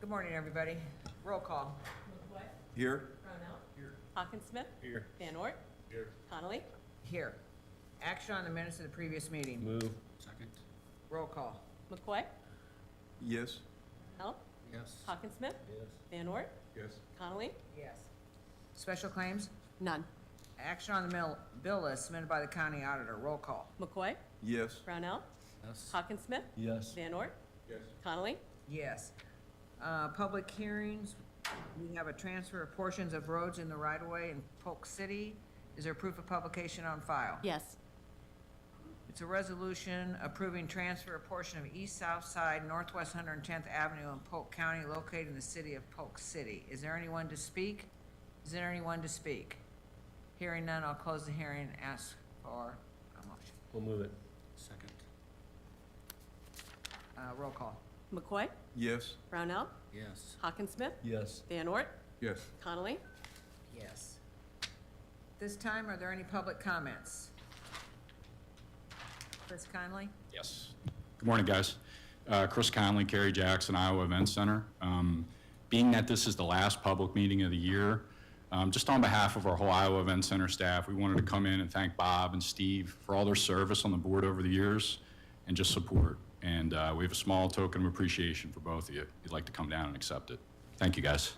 Good morning, everybody. Roll call. McCoy? Here. Brownell? Here. Hawkinsmith? Here. Van Ort? Here. Connolly? Here. Action on the minutes of the previous meeting. Move. Second. Roll call. McCoy? Yes. Brownell? Yes. Hawkinsmith? Yes. Van Ort? Yes. Connolly? Yes. Special claims. None. Action on the bill list submitted by the county auditor. Roll call. McCoy? Yes. Brownell? Yes. Hawkinsmith? Yes. Van Ort? Yes. Connolly? Yes. Public hearings. We have a transfer of portions of roads in the right-of-way in Polk City. Is there proof of publication on file? Yes. It's a resolution approving transfer of portion of east-south side Northwest 110th Avenue in Polk County located in the city of Polk City. Is there anyone to speak? Is there anyone to speak? Hearing none, I'll close the hearing and ask for a motion. We'll move it. Second. Roll call. McCoy? Yes. Brownell? Yes. Hawkinsmith? Yes. Van Ort? Yes. Connolly? Yes. This time, are there any public comments? Chris Conley? Yes. Good morning, guys. Chris Conley, Kerry Jackson, Iowa Event Center. Being that this is the last public meeting of the year, just on behalf of our whole Iowa Event Center staff, we wanted to come in and thank Bob and Steve for all their service on the board over the years and just support. And we have a small token of appreciation for both of you. If you'd like to come down and accept it. Thank you, guys.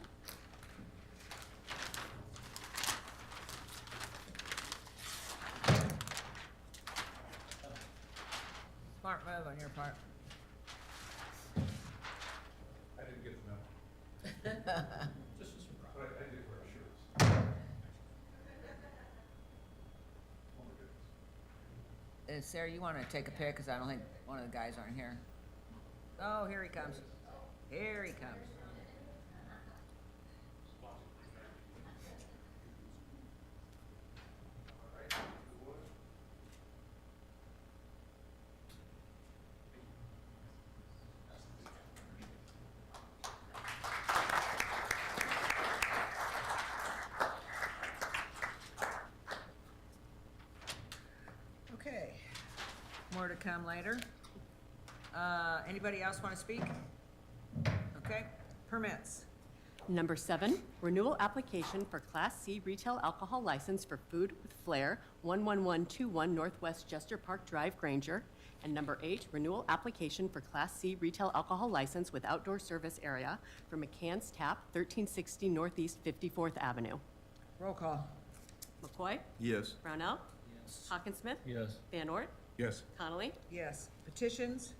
Smart move on your part. I didn't get the memo. Just a surprise. But I did wear shirts. Oh my goodness. Sarah, you want to take a pic? Because I don't think one of the guys aren't here. Oh, here he comes. Here he comes. Okay, more to come later. Anybody else want to speak? Okay, permits. Number 7, renewal application for Class C retail alcohol license for Food with Flair, 11121 Northwest Jester Park Drive, Granger. And number 8, renewal application for Class C retail alcohol license with outdoor service area for McCann's Tap, 1360 Northeast 54th Avenue. Roll call. McCoy? Yes. Brownell? Yes. Hawkinsmith? Yes. Van Ort? Yes. Connolly? Yes. Petitions.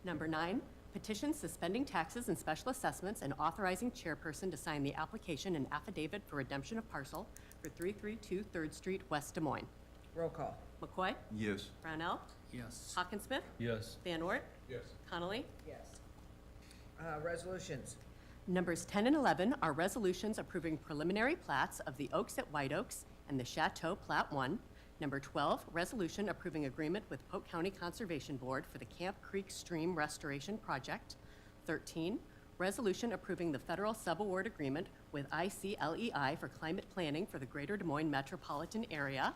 Number 9, petition suspending taxes and special assessments and authorizing chairperson to sign the application and affidavit for redemption of parcel for 332 3rd Street, West Des Moines. Roll call. McCoy? Yes. Brownell? Yes. Hawkinsmith? Yes. Van Ort? Yes. Connolly? Yes. Resolutions. Numbers 10 and 11 are resolutions approving preliminary plats of the Oaks at White Oaks and the Chateau Plat 1. Number 12, resolution approving agreement with Polk County Conservation Board for the Camp Creek Stream Restoration Project. 13, resolution approving the federal subaward agreement with ICLEI for climate planning for the Greater Des Moines metropolitan area.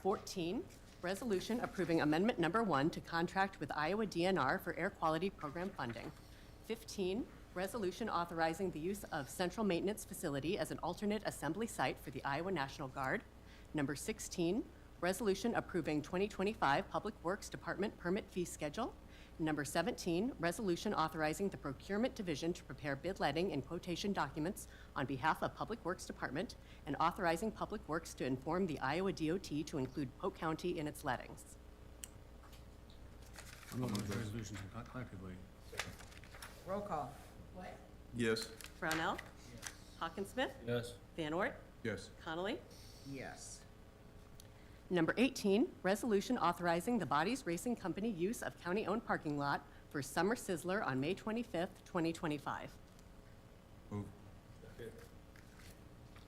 14, resolution approving amendment number 1 to contract with Iowa DNR for air quality program funding. 15, resolution authorizing the use of Central Maintenance Facility as an alternate assembly site for the Iowa National Guard. Number 16, resolution approving 2025 Public Works Department permit fee schedule. Number 17, resolution authorizing the Procurement Division to prepare bid letting and quotation documents on behalf of Public Works Department and authorizing Public Works to inform the Iowa DOT to include Polk County in its lettings. I'm going to move the resolutions collectively. Roll call. Yes. Brownell? Hawkinsmith? Yes. Van Ort? Yes. Connolly? Yes. Number 18, resolution authorizing the Bodies Racing Company use of county-owned parking lot for Summer Sizzler on May 25th, 2025. Move.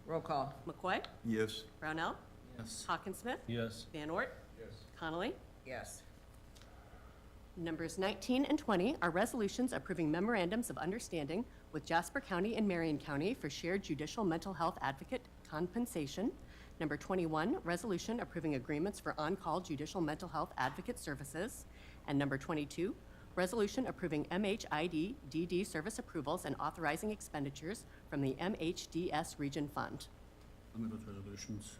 Roll call. McCoy? Yes. Brownell? Yes. Hawkinsmith? Yes. Van Ort? Yes. Connolly? Yes. Numbers 19 and 20 are resolutions approving memorandums of understanding with Jasper County and Marion County for shared judicial mental health advocate compensation. Number 21, resolution approving agreements for on-call judicial mental health advocate services. And number 22, resolution approving MHID DD service approvals and authorizing expenditures from the MHDS Region Fund. I'll move those resolutions.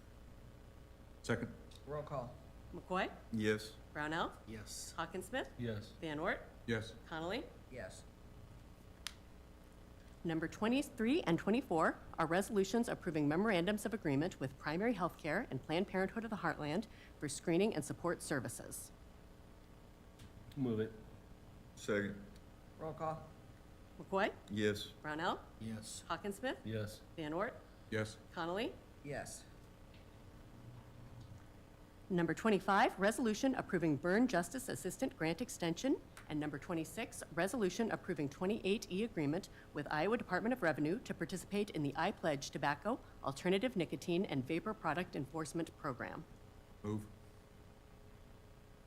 Second. Roll call. McCoy? Yes. Brownell? Yes. Hawkinsmith? Yes. Van Ort? Yes. Connolly? Yes. Number 23 and 24 are resolutions approving memorandums of agreement with Primary Healthcare and Planned Parenthood of the Heartland for screening and support services. Move it. Second. Roll call. McCoy? Yes. Brownell? Yes. Hawkinsmith? Yes. Van Ort? Yes. Connolly? Yes. Number 25, resolution approving Burn Justice Assistant Grant Extension. And number 26, resolution approving 28E agreement with Iowa Department of Revenue to participate in the iPledge Tobacco, Alternative Nicotine, and Vapor Product Enforcement Program. Move.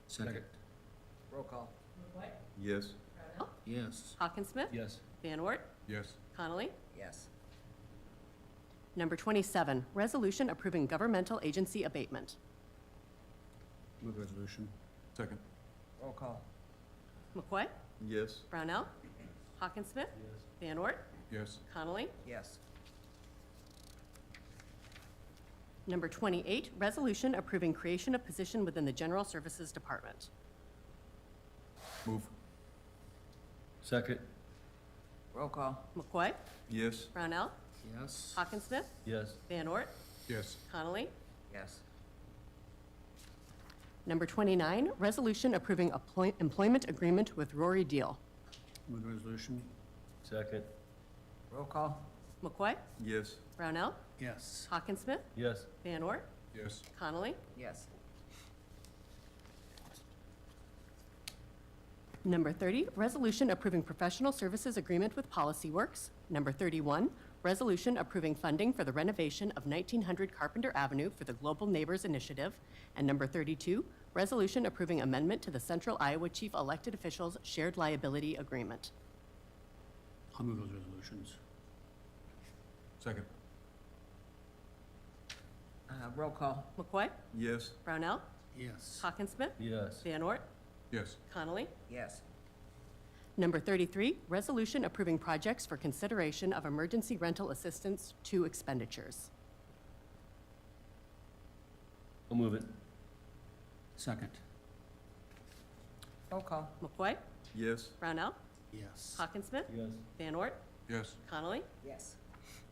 Second. Roll call. Yes. Brownell? Yes. Hawkinsmith? Yes. Van Ort? Yes. Connolly? Yes. Number 27, resolution approving governmental agency abatement. Move resolution. Second. Roll call. McCoy? Yes. Brownell? Hawkinsmith? Van Ort? Yes. Connolly? Yes. Number 28, resolution approving creation of position within the General Services Department. Move. Second. Roll call. McCoy? Yes. Brownell? Yes. Hawkinsmith? Yes. Van Ort? Yes. Connolly? Yes. Number 29, resolution approving employment agreement with Rory Deal. Move the resolution. Second. Roll call. McCoy? Yes. Brownell? Yes. Hawkinsmith? Yes. Van Ort? Yes. Connolly? Yes. Number 30, resolution approving professional services agreement with PolicyWorks. Number 31, resolution approving funding for the renovation of 1900 Carpenter Avenue for the Global Neighbors Initiative. And number 32, resolution approving amendment to the Central Iowa Chief Elected Officials Shared Liability Agreement. I'll move those resolutions. Second. Roll call. McCoy? Yes. Brownell? Yes. Hawkinsmith? Yes. Van Ort? Yes. Connolly? Yes. Number 33, resolution approving projects for consideration of emergency rental assistance to expenditures. I'll move it. Second. Roll call. McCoy? Yes. Brownell? Yes. Hawkinsmith? Yes. Van Ort? Yes. Connolly? Yes.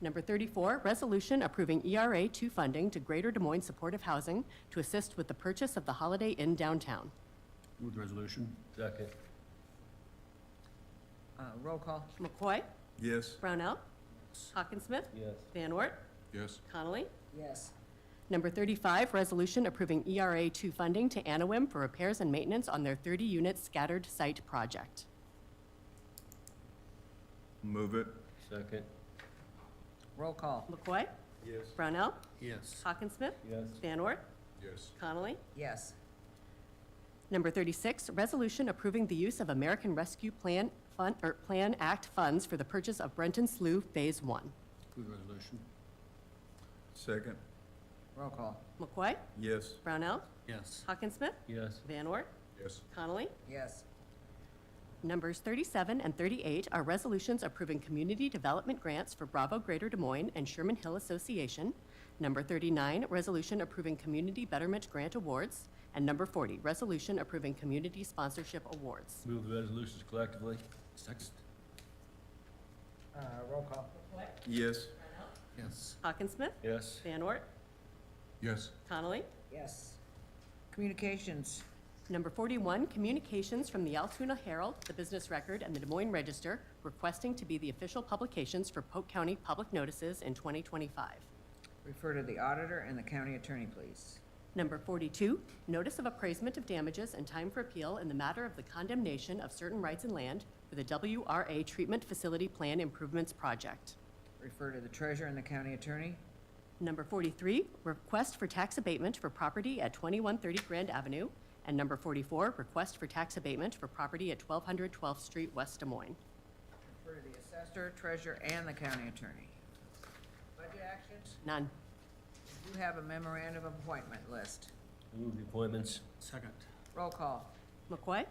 Number 34, resolution approving ERA 2 funding to Greater Des Moines Supportive Housing to assist with the purchase of the Holiday Inn downtown. Move the resolution. Second. Roll call. McCoy? Yes. Brownell? Hawkinsmith? Yes. Van Ort? Yes. Connolly? Yes. Number 35, resolution approving ERA 2 funding to Anawim for repairs and maintenance on their 30-unit scattered site project. Move it. Second. Roll call. McCoy? Yes. Brownell? Yes. Hawkinsmith? Yes. Van Ort? Yes. Connolly? Yes. Number 36, resolution approving the use of American Rescue Plan Act funds for the purchase of Brenton Slough Phase 1. Move the resolution. Second. Roll call. McCoy? Yes. Brownell? Yes. Hawkinsmith? Yes. Van Ort? Yes. Connolly? Yes. Numbers 37 and 38 are resolutions approving community development grants for Bravo Greater Des Moines and Sherman Hill Association. Number 39, resolution approving community betterment grant awards. And number 40, resolution approving community sponsorship awards. Move the resolutions collectively. Second. Roll call. Yes. Yes. Hawkinsmith? Yes. Van Ort? Yes. Connolly? Yes. Communications. Number 41, communications from the Altoona Herald, the Business Record, and the Des Moines Register requesting to be the official publications for Polk County public notices in 2025. Refer to the auditor and the county attorney, please. Number 42, notice of appraisement of damages and time for appeal in the matter of the condemnation of certain rights and land for the WRA Treatment Facility Plan Improvements Project. Refer to the treasurer and the county attorney. Number 43, request for tax abatement for property at 2130 Grand Avenue. And number 44, request for tax abatement for property at 1200 12th Street, West Des Moines. Refer to the assessor, treasurer, and the county attorney. Budget actions. None. You have a memorandum of appointment list. Move the appointments. Second. Roll call. McCoy?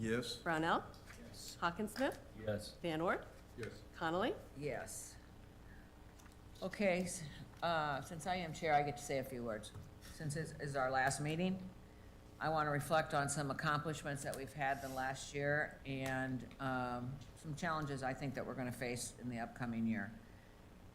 Yes. Brownell, Yes. Hawkinsmith, Yes. Van Ort, Yes. Connolly. Yes. Okay, since I am chair, I get to say a few words. Since this is our last meeting, I want to reflect on some accomplishments that we've had the last year and some challenges I think that we're going to face in the upcoming year.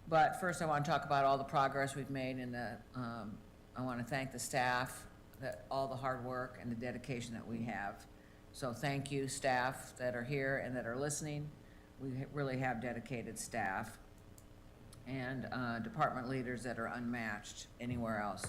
But first, I want to talk about all the progress we've made and I want to thank the staff, that all the hard work and the dedication that we have. So thank you, staff that are here and that are listening. We really have dedicated staff and department leaders that are unmatched anywhere else.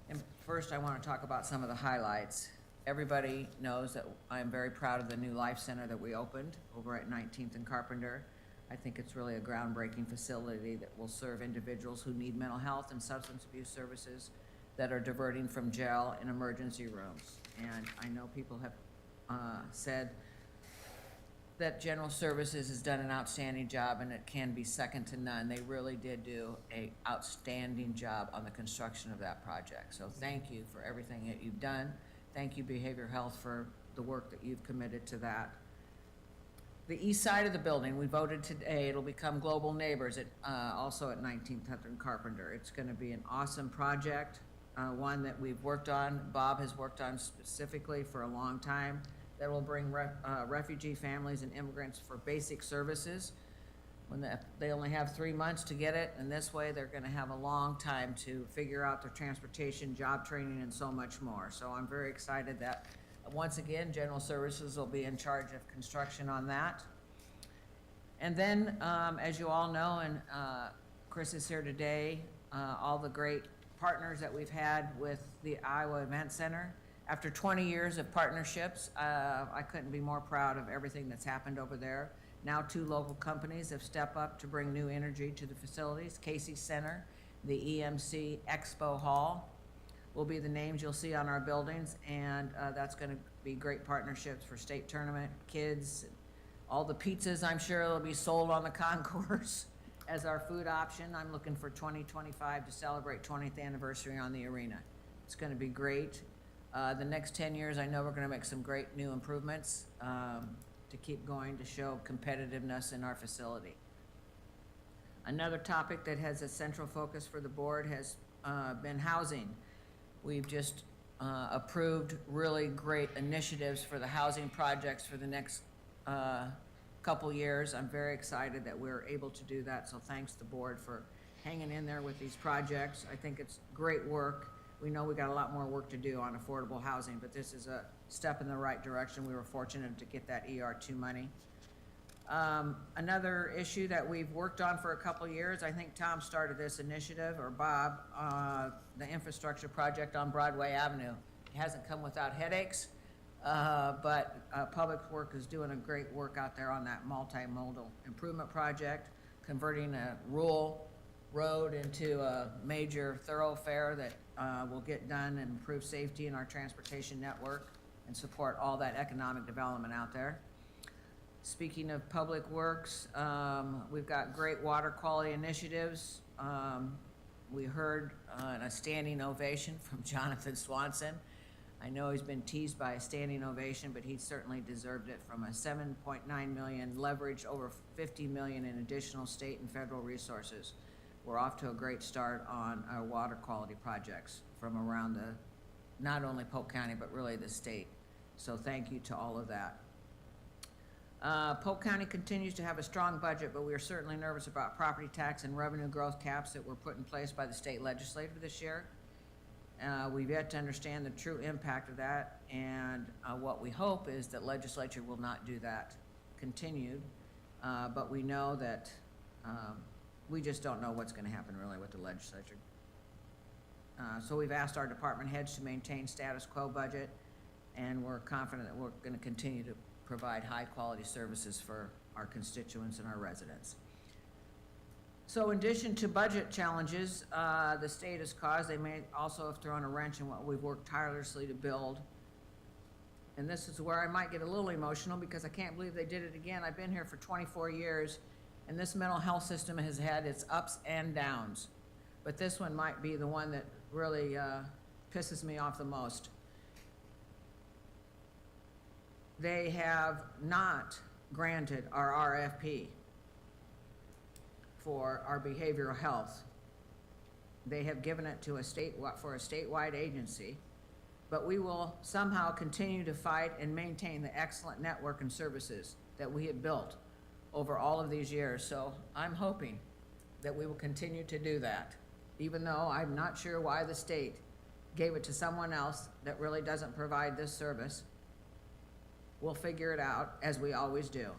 And first, I want to talk about some of the highlights. Everybody knows that I'm very proud of the new Life Center that we opened over at 19th and Carpenter. I think it's really a groundbreaking facility that will serve individuals who need mental health and substance abuse services that are diverting from jail and emergency rooms. And I know people have said that General Services has done an outstanding job and it can be second to none. They really did do an outstanding job on the construction of that project. So thank you for everything that you've done. Thank you, Behavioral Health, for the work that you've committed to that. The east side of the building, we voted today, it'll become Global Neighbors at, also at 19th and Carpenter. It's gonna be an awesome project, one that we've worked on, Bob has worked on specifically for a long time, that will bring refugee families and immigrants for basic services. When they only have 3 months to get it, and this way they're gonna have a long time to figure out their transportation, job training, and so much more. So I'm very excited that, once again, General Services will be in charge of construction on that. And then, as you all know, and Chris is here today, all the great partners that we've had with the Iowa Event Center. After 20 years of partnerships, I couldn't be more proud of everything that's happened over there. Now 2 local companies have stepped up to bring new energy to the facilities. Casey Center, the EMC Expo Hall will be the names you'll see on our buildings, and that's gonna be great partnerships for state tournament, kids, all the pizzas I'm sure will be sold on the concourse as our food option. I'm looking for 2025 to celebrate 20th anniversary on the arena. It's gonna be great. The next 10 years, I know we're gonna make some great new improvements to keep going to show competitiveness in our facility. Another topic that has a central focus for the board has been housing. We've just approved really great initiatives for the housing projects for the next couple years. I'm very excited that we're able to do that, so thanks to the board for hanging in there with these projects. I think it's great work. We know we got a lot more work to do on affordable housing, but this is a step in the right direction. We were fortunate to get that ER2 money. Another issue that we've worked on for a couple years, I think Tom started this initiative, or Bob, the infrastructure project on Broadway Avenue. It hasn't come without headaches, but Public Works is doing a great work out there on that multimodal improvement project, converting a rural road into a major thoroughfare that will get done and improve safety in our transportation network and support all that economic development out there. Speaking of Public Works, we've got great water quality initiatives. We heard a standing ovation from Jonathan Swanson. I know he's been teased by a standing ovation, but he certainly deserved it, from a $7.9 million leverage, over $50 million in additional state and federal resources. We're off to a great start on our water quality projects from around not only Polk County, but really the state. So thank you to all of that. Polk County continues to have a strong budget, but we are certainly nervous about property tax and revenue growth caps that were put in place by the state legislature this year. We've yet to understand the true impact of that, and what we hope is that legislature will not do that continued, but we know that we just don't know what's gonna happen really with the legislature. So we've asked our department heads to maintain status quo budget, and we're confident that we're gonna continue to provide high-quality services for our constituents and our residents. So in addition to budget challenges the state has caused, they may also have thrown a wrench in what we've worked tirelessly to build. And this is where I might get a little emotional, because I can't believe they did it again. I've been here for 24 years, and this mental health system has had its ups and downs. But this one might be the one that really pisses me off the most. they have not granted our RFP for our behavioral health. They have given it to a statewide agency, but we will somehow continue to fight and maintain the excellent network and services that we have built over all of these years. So I'm hoping that we will continue to do that, even though I'm not sure why the state gave it to someone else that really doesn't provide this service. We'll figure it out, as we always do.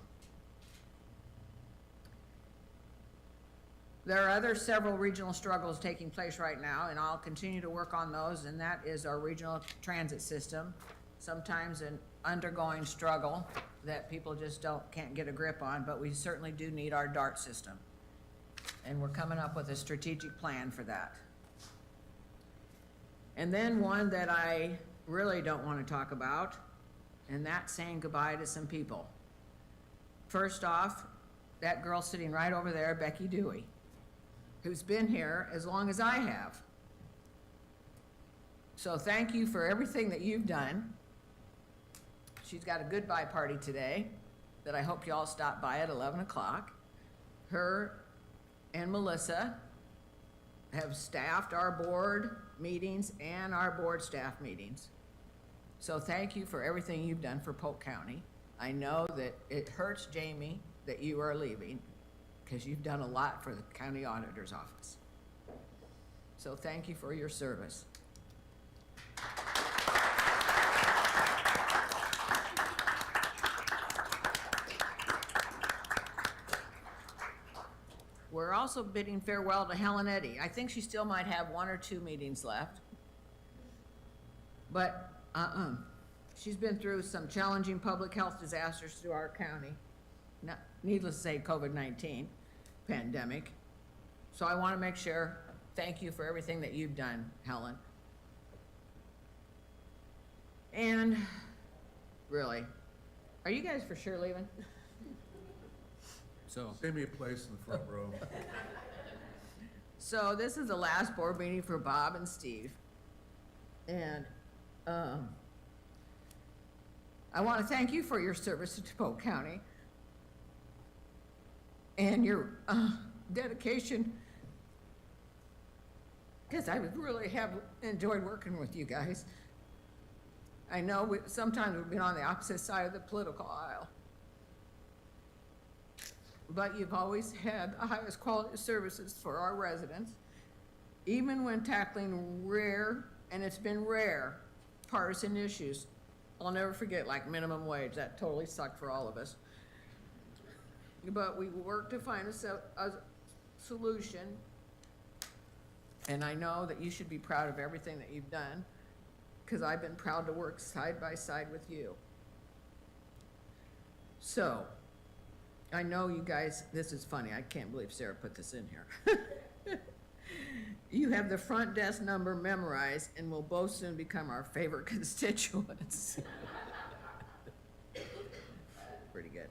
There are several regional struggles taking place right now, and I'll continue to work on those, and that is our regional transit system. Sometimes an undergoing struggle that people just can't get a grip on, but we certainly do need our DART system. And we're coming up with a strategic plan for that. And then one that I really don't want to talk about, and that's saying goodbye to some people. First off, that girl sitting right over there, Becky Dewey, who's been here as long as I have. So thank you for everything that you've done. She's got a goodbye party today that I hope you all stop by at 11 o'clock. Her and Melissa have staffed our board meetings and our board staff meetings. So thank you for everything you've done for Polk County. I know that it hurts Jamie that you are leaving, because you've done a lot for the county auditor's office. So thank you for your service. We're also bidding farewell to Helen Eddy. I think she still might have 1 or 2 meetings left. But, she's been through some challenging public health disasters through our county. Needless to say, COVID-19 pandemic. So I want to make sure, thank you for everything that you've done, Helen. And really, are you guys for sure leaving? So, Save me a place in the front row. So this is the last board meeting for Bob and Steve. And I want to thank you for your service to Polk County and your dedication, because I really have enjoyed working with you guys. I know sometimes we've been on the opposite side of the political aisle, but you've always had the highest quality of services for our residents, even when tackling rare, and it's been rare, partisan issues. I'll never forget, like minimum wage. That totally sucked for all of us. But we worked to find a solution, and I know that you should be proud of everything that you've done, because I've been proud to work side by side with you. So, I know you guys, this is funny, I can't believe Sarah put this in here. You have the front desk number memorized and will both soon become our favorite constituents. Pretty good.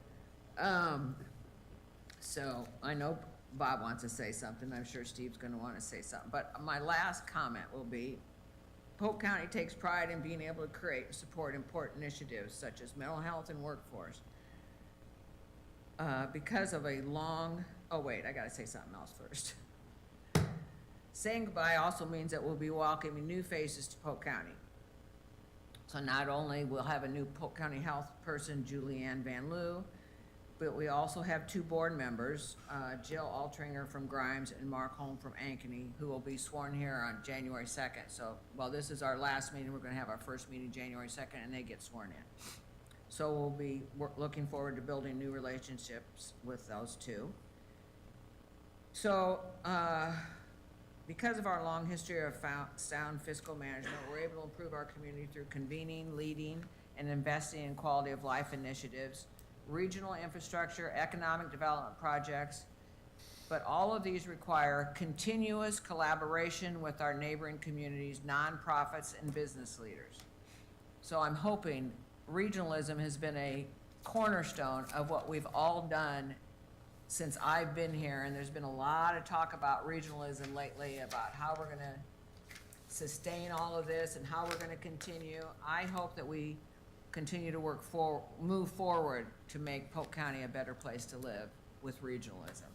So I know Bob wants to say something. I'm sure Steve's gonna want to say something. But my last comment will be, Polk County takes pride in being able to create and support important initiatives such as mental health and workforce. Because of a long, oh wait, I gotta say something else first. Saying goodbye also means that we'll be welcoming new faces to Polk County. So not only we'll have a new Polk County health person, Julianne Van Loo, but we also have 2 board members, Jill Altringer from Grimes and Mark Holm from Ankeny, who will be sworn here on January 2nd. So while this is our last meeting, we're gonna have our first meeting January 2nd, and they get sworn in. So we'll be looking forward to building new relationships with those 2. So, because of our long history of sound fiscal management, we're able to improve our community through convening, leading, and investing in quality of life initiatives, regional infrastructure, economic development projects, but all of these require continuous collaboration with our neighboring communities, nonprofits, and business leaders. So I'm hoping regionalism has been a cornerstone of what we've all done since I've been here, and there's been a lot of talk about regionalism lately, about how we're gonna sustain all of this and how we're gonna continue. I hope that we continue to move forward to make Polk County a better place to live with regionalism.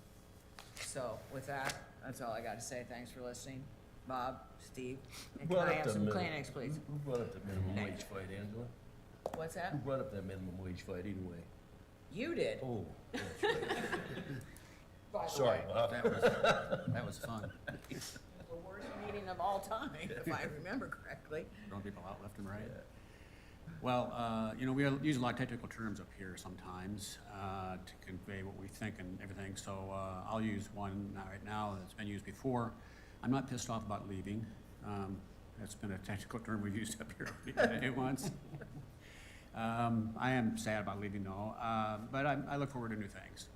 So with that, that's all I got to say. Thanks for listening. Bob, Steve, and can Brought I up have the some minimum- Kleenex, please? Who brought up the minimum wage fight, Angela? What's Who that? brought up that minimum wage fight anyway? You did. Oh, that's right. by the Sorry, way. Bob. That was fun. The worst meeting of all time, if I remember correctly. Throwing people out left and right. Well, you know, we use a lot of technical terms up here sometimes to convey what we think and everything. So I'll use one right now that's been used before. I'm not pissed off about leaving. That's been a technical term we've used up here already once. I am sad about leaving though, but I look forward to new things.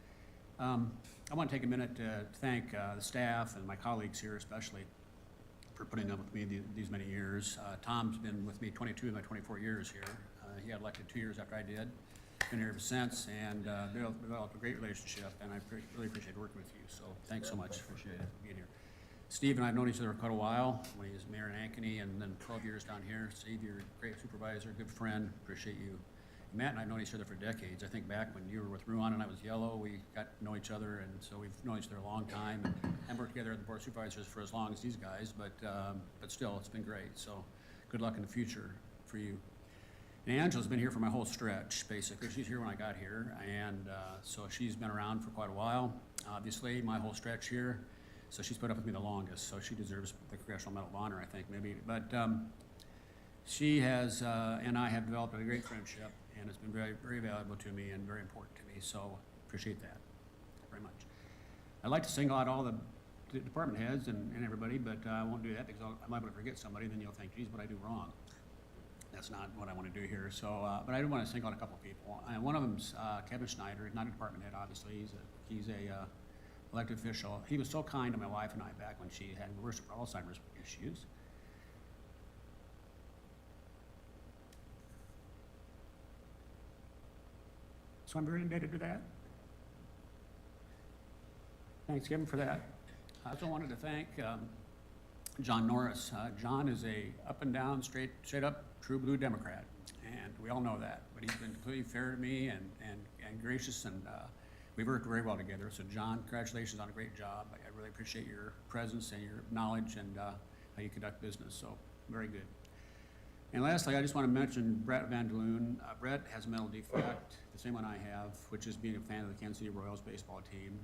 I want to take a minute to thank the staff and my colleagues here especially for putting up with me these many years. Tom's been with me 22 of my 24 years here. He got elected 2 years after I did. Been here ever since and developed a great relationship, and I really appreciate working with you. So thanks so much for being here. Steve and I have known each other for quite a while, when he was mayor in Ankeny, and then 12 years down here. Steve, you're a great supervisor, good friend, appreciate you. Matt and I have known each other for decades. I think back when you were with Ruan and I was Yellow, we got to know each other, and so we've known each other a long time, and worked together at the Board of Supervisors for as long as these guys, but still, it's been great. So good luck in the future for you. And Angela's been here for my whole stretch, basically. She's here when I got here, and so she's been around for quite a while, obviously, my whole stretch here. So she's put up with me the longest, so she deserves the Congressional Medal of Honor, I think, maybe. But she has, and I have developed a great friendship, and it's been very, very valuable to me and very important to me, so appreciate that very much. I'd like to single out all the department heads and everybody, but I won't do that because I'm liable to forget somebody, then you'll think, geez, what I do wrong. That's not what I want to do here, so, but I do want to single out a couple people. One of them's Kevin Schneider. He's not a department head, obviously. He's a elected official. He was so kind to my wife and I back when she had worse Alzheimer's issues. So I'm very indebted to that. Thanks, Kevin, for that. I also wanted to thank John Norris. John is a up and down, straight up, true blue Democrat, and we all know that. But he's been completely fair to me and gracious, and we've worked very well together. So John, congratulations on a great job. I really appreciate your presence and your knowledge and how you conduct business. So very good. And lastly, I just want to mention Brett Van Loon. Brett has a mental defect, the same one I have, which is being a fan of the Kansas City Royals baseball team.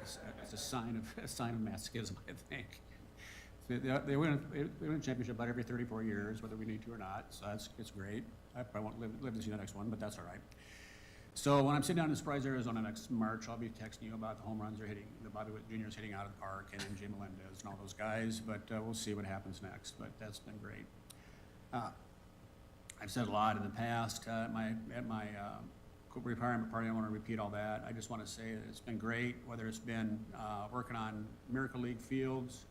It's a sign of masochism, I think. They win a championship about every 34 years, whether we need to or not. So it's great. I probably won't live to see the next one, but that's all right. So when I'm sitting down in Surprise, Arizona next March, I'll be texting you about the home runs they're hitting, the Bobby Witt Jr.'s hitting out of the park, and then Jay Melendez and all those guys. But we'll see what happens next. But that's been great. I've said a lot in the past at my retirement party. I don't want to repeat all that. I just want to say that it's been great, whether it's been working on Miracle League fields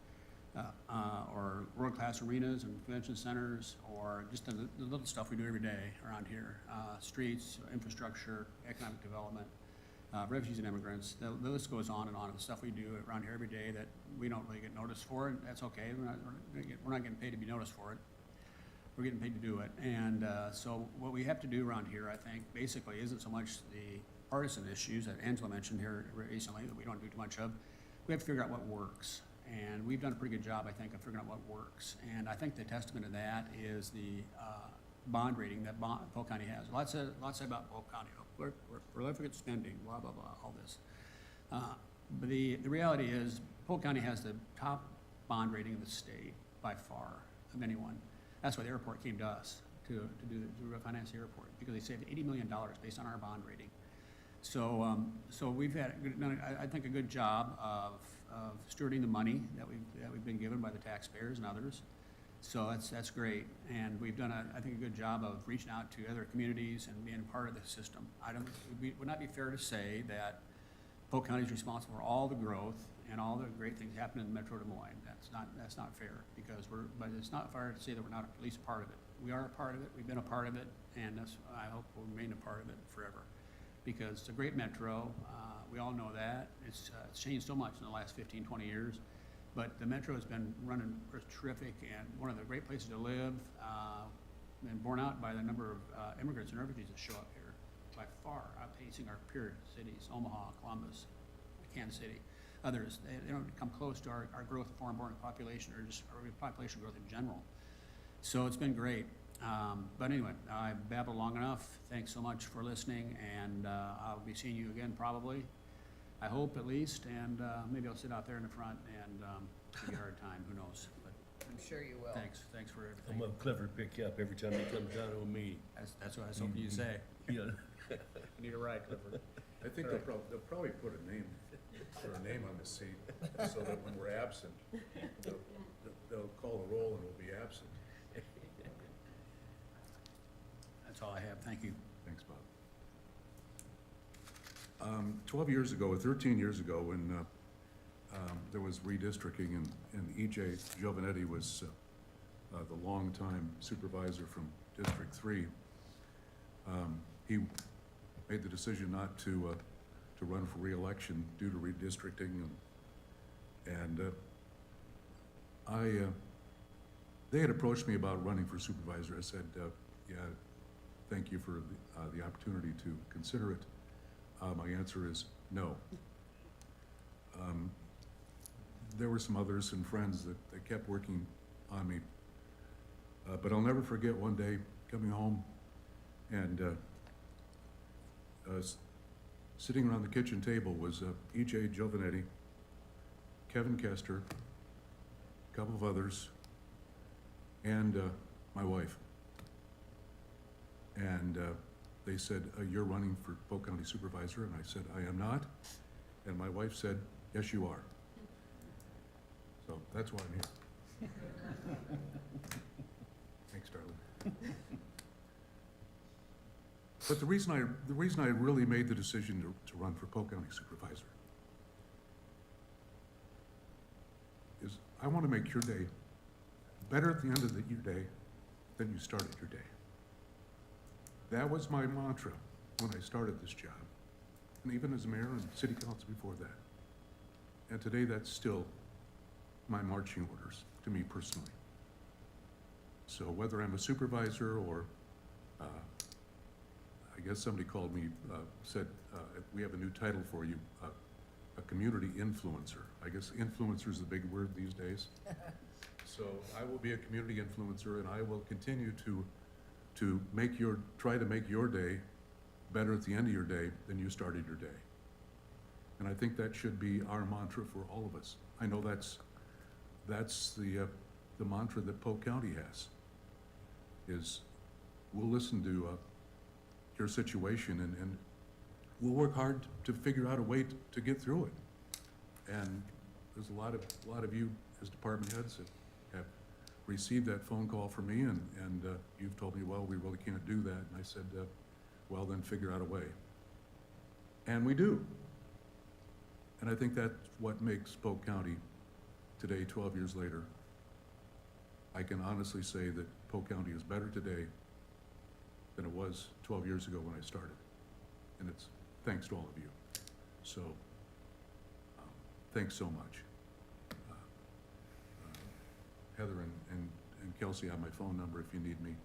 or world-class arenas and convention centers, or just the little stuff we do every day around here, streets, infrastructure, economic development, refugees and immigrants. The list goes on and on of the stuff we do around here every day that we don't really get noticed for, and that's okay. We're not getting paid to be noticed for it. We're getting paid to do it. And so what we have to do around here, I think, basically isn't so much the partisan issues that Angela mentioned here recently that we don't do too much of. We have to figure out what works. And we've done a pretty good job, I think, of figuring out what works. And I think the testament of that is the bond rating that Polk County has. Lots said about Polk County. We're prolific at spending, blah, blah, blah, all this. But the reality is Polk County has the top bond rating in the state by far of anyone. That's why the airport came to us to refinance the airport, because they saved $80 million based on our bond rating. So we've had, I think, a good job of stewarding the money that we've been given by the taxpayers and others. So that's great, and we've done I think a good job of reaching out to other communities and being part of the system. It would not be fair to say that Polk County is responsible for all the growth and all the great things happening in Metro Des Moines. That's not fair, but it's not fair to say that we're not at least a part of it. We are a part of it. We've been a part of it, and I hope we'll remain a part of it forever, because it's a great metro. We all know that. It's changed so much in the last 15, 20 years, but the metro has been running terrific and one of the great places to live. been borne out by the number of immigrants and refugees that show up here, by far outpacing our peer cities, Omaha, Columbus, Kansas City, others. They don't come close to our growth of foreign-born population or just our population growth in general. So it's been great. But anyway, I've babbled long enough. Thanks so much for listening, and I'll be seeing you again probably, I hope at least, and maybe I'll sit out there in the front and give you a hard time, who knows. But I'm sure you will. thanks for I'm everything. gonna Clifford pick you up every time he comes down to a meeting. That's what I was hoping you'd say. Yeah. I need a ride, Clifford. I think they'll probably put a name on the seat, so that when we're absent, they'll call the roll and we'll be absent. That's all I have. Thank you. Thanks, Bob. 12 years ago, or 13 years ago, when there was redistricting and E.J. Giovanetti was the longtime supervisor from District 3, he made the decision not to run for re-election due to redistricting, and they had approached me about running for supervisor. I said, yeah, thank you for the opportunity to consider it. My answer is no. There were some others and friends that kept working on me, but I'll never forget one day coming home and sitting around the kitchen table was E.J. Giovanetti, Kevin Kester, a couple of others, and my wife. And they said, you're running for Polk County Supervisor, and I said, I am not. And my wife said, yes, you are. So that's why I'm here. Thanks, darling. But the reason I really made the decision to run for Polk County Supervisor is I want to make your day better at the end of your day than you started your day. That was my mantra when I started this job, and even as mayor and city council before that. And today that's still my marching orders to me personally. So whether I'm a supervisor or I guess somebody called me, said, we have a new title for you, a community influencer. I guess influencer is the big word these days. So I will be a community influencer, and I will continue to try to make your day better at the end of your day than you started your day. And I think that should be our mantra for all of us. I know that's the mantra that Polk County has, is we'll listen to your situation and we'll work hard to figure out a way to get through it. And there's a lot of you as department heads that have received that phone call from me, and you've told me, well, we really can't do that. And I said, well, then figure out a way. And we do. And I think that's what makes Polk County today, 12 years later. I can honestly say that Polk County is better today than it was 12 years ago when I started. And it's thanks to all of you. So, thanks so much. Heather and Kelsey have my phone number if you need me.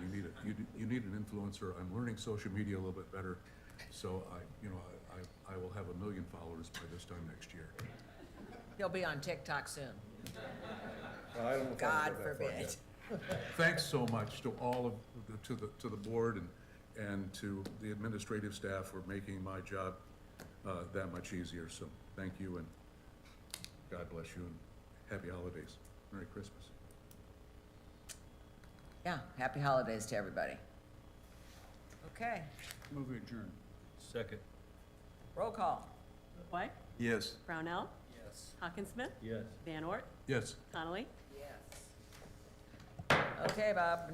You need an influencer. I'm learning social media a little bit better, so I will have 1 million followers by this time next year. He'll be on TikTok soon. Well, I don't know if God I'll go that far forbid. yet. Thanks so much to all of, to the board and to the administrative staff for making my job that much easier. So thank you, and God bless you, and happy holidays. Merry Christmas. Yeah, happy holidays to everybody. Okay, Move adjourned. Second. roll call. White? Yes. Brownell? Yes. Hawkinsmith? Yes. Van Ort? Yes. Connolly? Yes. Okay, Bob,